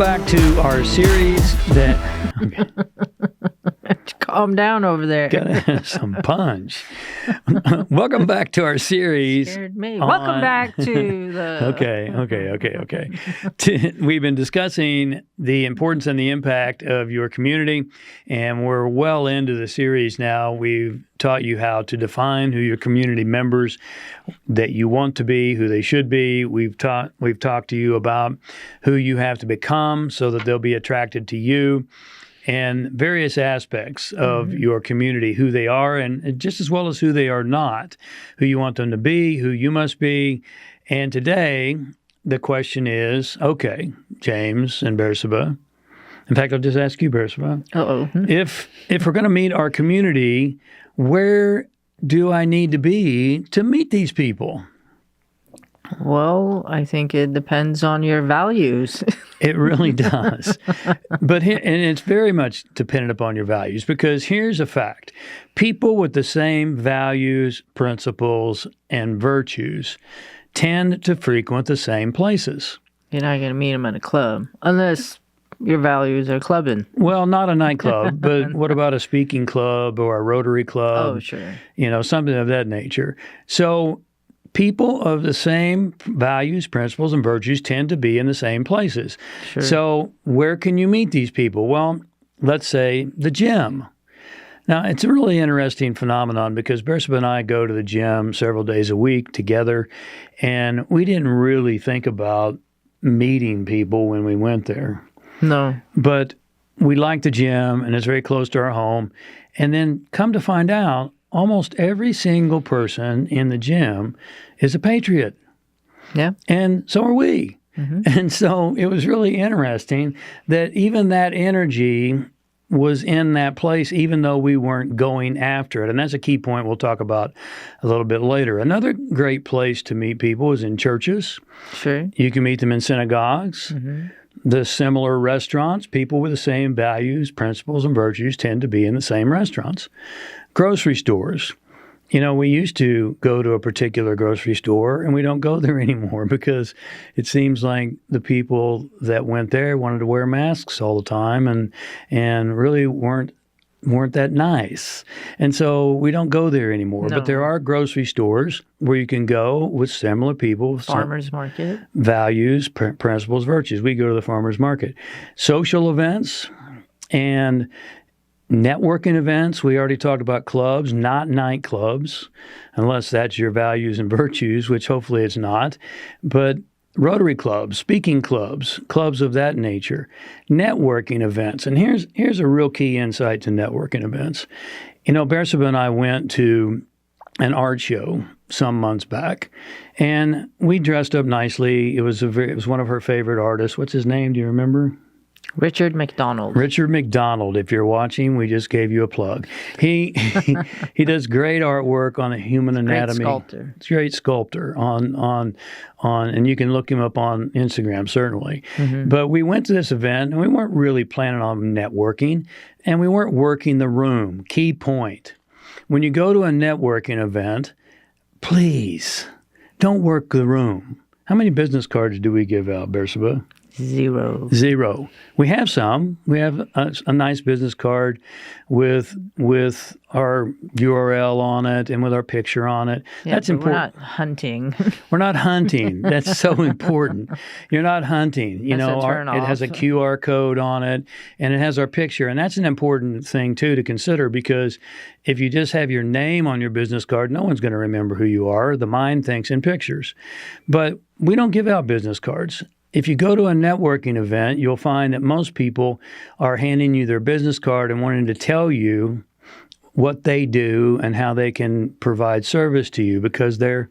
back to our series that... Okay. Calm down over there. Gotta have some punch. Welcome back to our series. Scared me. Welcome back to the... Okay. We've been discussing the importance and the impact of your community, and we're well into the series now. We've taught you how to define who your community members that you want to be, who they should be. We've talked to you about who you have to become so that they'll be attracted to you, and various aspects of your community, who they are, and just as well as who they are not, who you want them to be, who you must be. And today, the question is, okay, James and Bersaba, in fact, I'll just ask you, Bersaba, if we're going to meet our community, where do I need to be to meet these people? Well, I think it depends on your values. It really does. And it's very much dependent upon your values, because here's a fact. People with the same values, principles, and virtues tend to frequent the same places. You're not going to meet them at a club unless your values are clubbing. Well, not a nightclub, but what about a speaking club or a rotary club? Oh, sure. Something of that nature. So people of the same values, principles, and virtues tend to be in the same places. Sure. So where can you meet these people? Well, let's say the gym. Now, it's a really interesting phenomenon because Bersaba and I go to the gym several days a week together, and we didn't really think about meeting people when we went there. No. But we like the gym, and it's very close to our home. And then come to find out, almost every single person in the gym is a patriot. Yeah. And so are we. Mm-hmm. And so it was really interesting that even that energy was in that place, even though we weren't going after it. And that's a key point we'll talk about a little bit later. Another great place to meet people is in churches. Sure. You can meet them in synagogues. Mm-hmm. The similar restaurants, people with the same values, principles, and virtues tend to be in the same restaurants. Grocery stores. We used to go to a particular grocery store, and we don't go there anymore because it seems like the people that went there wanted to wear masks all the time and really weren't that nice. And so we don't go there anymore. No. But there are grocery stores where you can go with similar people. Farmers market. Values, principles, virtues. We go to the farmers market. Social events and networking events. We already talked about clubs, not nightclubs, unless that's your values and virtues, which hopefully it's not. But rotary clubs, speaking clubs, clubs of that nature, networking events. And here's a real key insight to networking events. Bersaba and I went to an art show some months back, and we dressed up nicely. It was one of her favorite artists. What's his name? Do you remember? Richard McDonald. Richard McDonald. If you're watching, we just gave you a plug. He does great artwork on the human anatomy. Great sculptor. It's a great sculptor on, and you can look him up on Instagram certainly. Mm-hmm. But we went to this event, and we weren't really planning on networking, and we weren't working the room. Key point: when you go to a networking event, please don't work the room. How many business cards do we give out, Bersaba? Zero. We have some. We have a nice business card with our URL on it and with our picture on it. Yeah, that's important. We're not hunting. We're not hunting. That's so important. You're not hunting. It has a QR code on it, and it has our picture. And that's an important thing, too, to consider, because if you just have your name on your business card, no one's going to remember who you are. The mind thinks in pictures. But we don't give out business cards. If you go to a networking event, you'll find that most people are handing you their business card and wanting to tell you what they do and how they can provide service to you because they're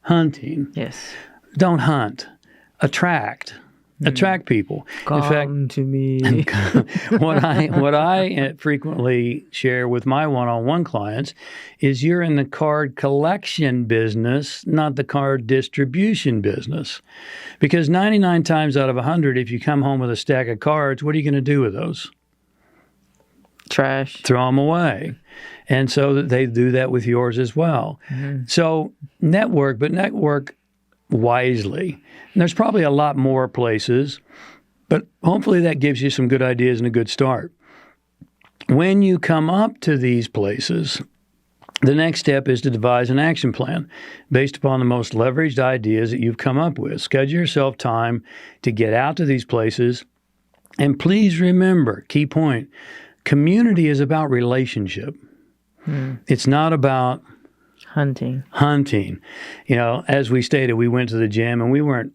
hunting. Yes. Don't hunt. Attract. Attract people. Come to me. What I frequently share with my one-on-one clients is you're in the card collection business, not the card distribution business. Because 99 times out of 100, if you come home with a stack of cards, what are you going to do with those? Trash. Throw them away. And so they do that with yours as well. Mm-hmm. So network wisely. And there's probably a lot more places But hopefully that gives you some good ideas and a good start. When you come up to these places, the next step is to devise an action plan based upon the most leveraged ideas that you've come up with. Schedule yourself time to get out to these places. And please remember, key point, community is about relationship. It's not about hunting. You know, as we stated, we went to the gym and we weren't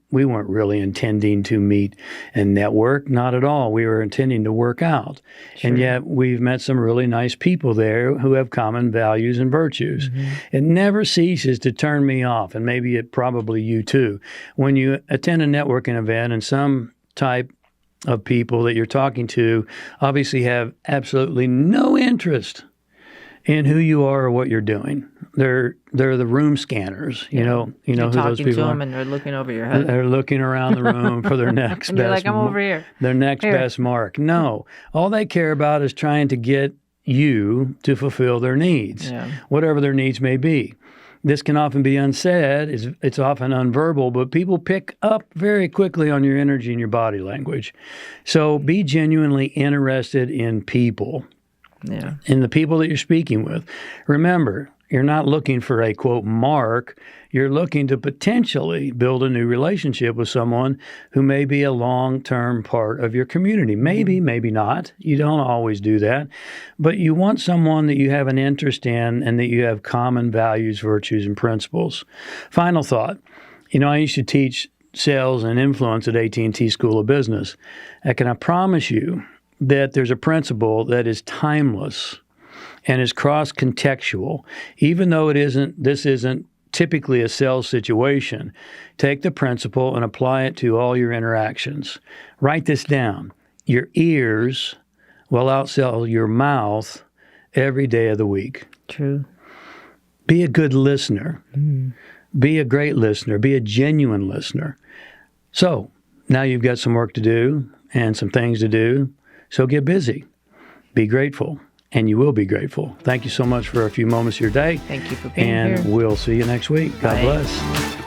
really intending to meet and network. Not at all. We were intending to work out. Sure. And yet we've met some really nice people there who have common values and virtues. It never ceases to turn me off, and maybe it probably you too, when you attend a networking event and some type of people that you're talking to obviously have absolutely no interest in who you are or what you're doing. They're the room scanners. You know you're who those talking people to are. them and they're looking over your head. They're looking around the room for their next and best. You're like, I'm over here. Their next best mark. No, all they care about is trying to get you to fulfill their needs, whatever their needs may be. This can often be unsaid. It's often unverbal, but people pick up very quickly on your energy and your body language. So be genuinely interested in people. In the people that you're speaking with. Remember, you're not looking for a, quote, mark. You're looking to potentially build a new relationship with someone who may be a long-term part of your community. Maybe, maybe not. You don't always do that. But you want someone that you have an interest in and that you have common values, virtues, and principles. Final thought. You know, I used to teach sales and influence at AT&T School of Business. And can I promise you that there's a principle that is timeless and is cross-contextual, even though this isn't typically a sales situation. Take the principle and apply it to all your interactions. Write this down. Your ears will outsell your mouth every day of the week. True. Be a good listener. Be a great listener. Be a genuine listener. So now you've got some work to do and some things to do. So get busy. Be grateful. And you will be grateful. Thank you so much for a few moments of your day. Thank you for being here. And we'll see you next week. God bless.